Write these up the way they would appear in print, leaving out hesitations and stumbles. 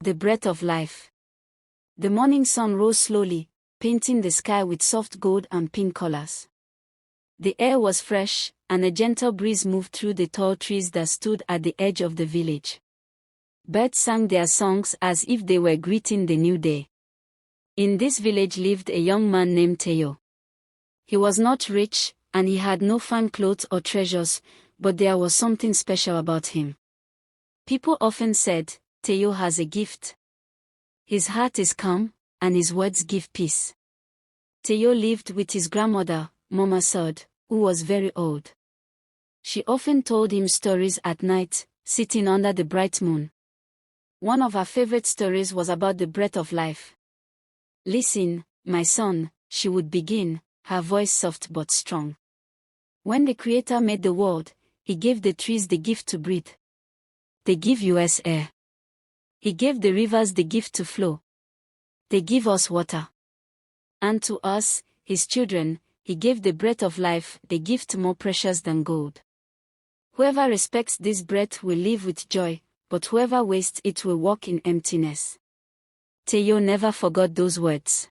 The breath of life. The morning sun rose slowly, painting the sky with soft gold and pink colors. The air was fresh, and a gentle breeze moved through the tall trees that stood at the edge of the village. Birds sang their songs as if they were greeting the new day. In this village lived a young man named Teo. He was not rich, and he had no fine clothes or treasures, but there was something special about him. People often said, Teo has a gift. His heart is calm, and his words give peace. Teo lived with his grandmother, Mama Sod, who was very old. She often told him stories at night, sitting under the bright moon. One of her favorite stories was about the breath of life. Listen, my son, she would begin, her voice soft but strong. When the Creator made the world, He gave the trees the gift to breathe. They give us air. He gave the rivers the gift to flow. They give us water. And to us, His children, He gave the breath of life, the gift more precious than gold. Whoever respects this breath will live with joy, but whoever wastes it will walk in emptiness. Teo never forgot those words.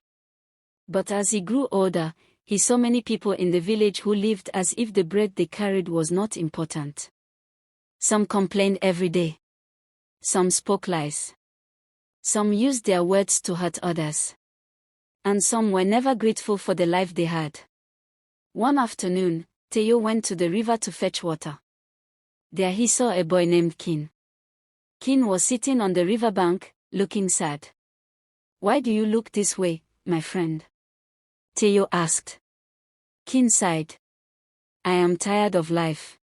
But as he grew older, he saw many people in the village who lived as if the breath they carried was not important. Some complained every day. Some spoke lies. Some used their words to hurt others. And some were never grateful for the life they had. One afternoon, Teo went to the river to fetch water. There he saw a boy named Kin. Kin was sitting on the riverbank, looking sad. "Why do you look this way, my friend?" Teo asked. Kin sighed. "I am tired of life.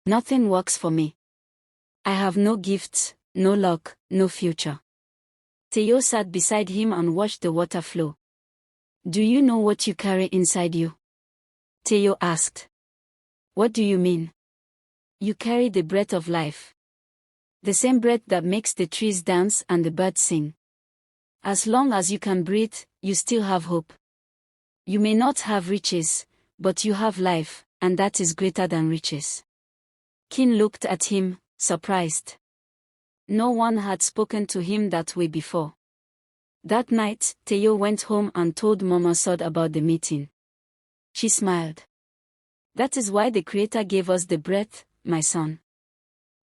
Nothing works for me. I have no gifts, no luck, no future." Teo sat beside him and watched the water flow. "Do you know what you carry inside you?" Teo asked. "What do you mean?" "You carry the breath of life. The same breath that makes the trees dance and the birds sing. As long as you can breathe, you still have hope. You may not have riches, but you have life, and that is greater than riches." Kin looked at him, surprised. No one had spoken to him that way before. That night, Teo went home and told Mama Sod about the meeting. She smiled. "That is why the Creator gave us the breath, my son.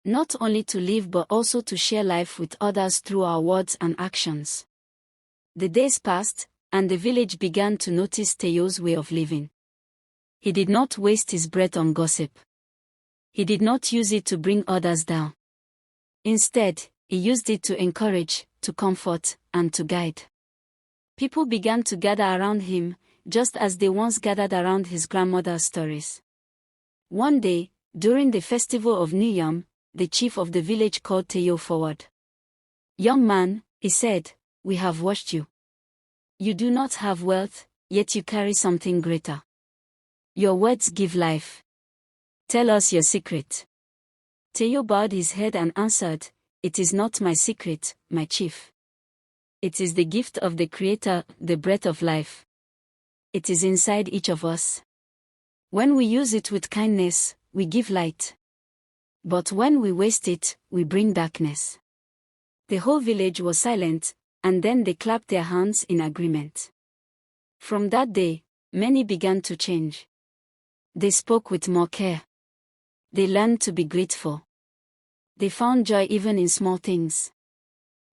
Not only to live but also to share life with others through our words and actions." The days passed, and the village began to notice Teo's way of living. He did not waste his breath on gossip. He did not use it to bring others down. Instead, he used it to encourage, to comfort, and to guide. People began to gather around him, just as they once gathered around his grandmother's stories. One day, during the festival of New Yam, the chief of the village called Teo forward. "Young man," he said, "we have watched you. You do not have wealth, yet you carry something greater. Your words give life. Tell us your secret." Teo bowed his head and answered, "It is not my secret, my chief. It is the gift of the Creator, the breath of life. It is inside each of us. When we use it with kindness, we give light. But when we waste it, we bring darkness." The whole village was silent, and then they clapped their hands in agreement. From that day, many began to change. They spoke with more care. They learned to be grateful. They found joy even in small things.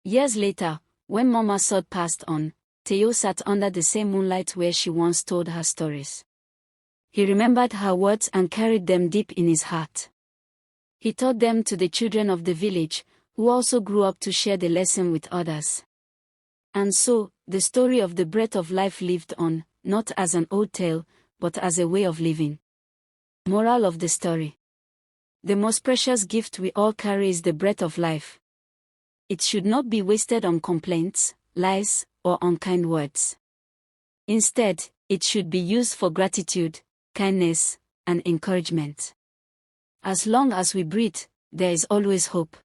Years later, when Mama Sod passed on, Teo sat under the same moonlight where she once told her stories. He remembered her words and carried them deep in his heart. He taught them to the children of the village, who also grew up to share the lesson with others. And so, the story of the breath of life lived on, not as an old tale, but as a way of living. Moral of the story. The most precious gift we all carry is the breath of life. It should not be wasted on complaints, lies, or unkind words. Instead, it should be used for gratitude, kindness, and encouragement. As long as we breathe, there is always hope.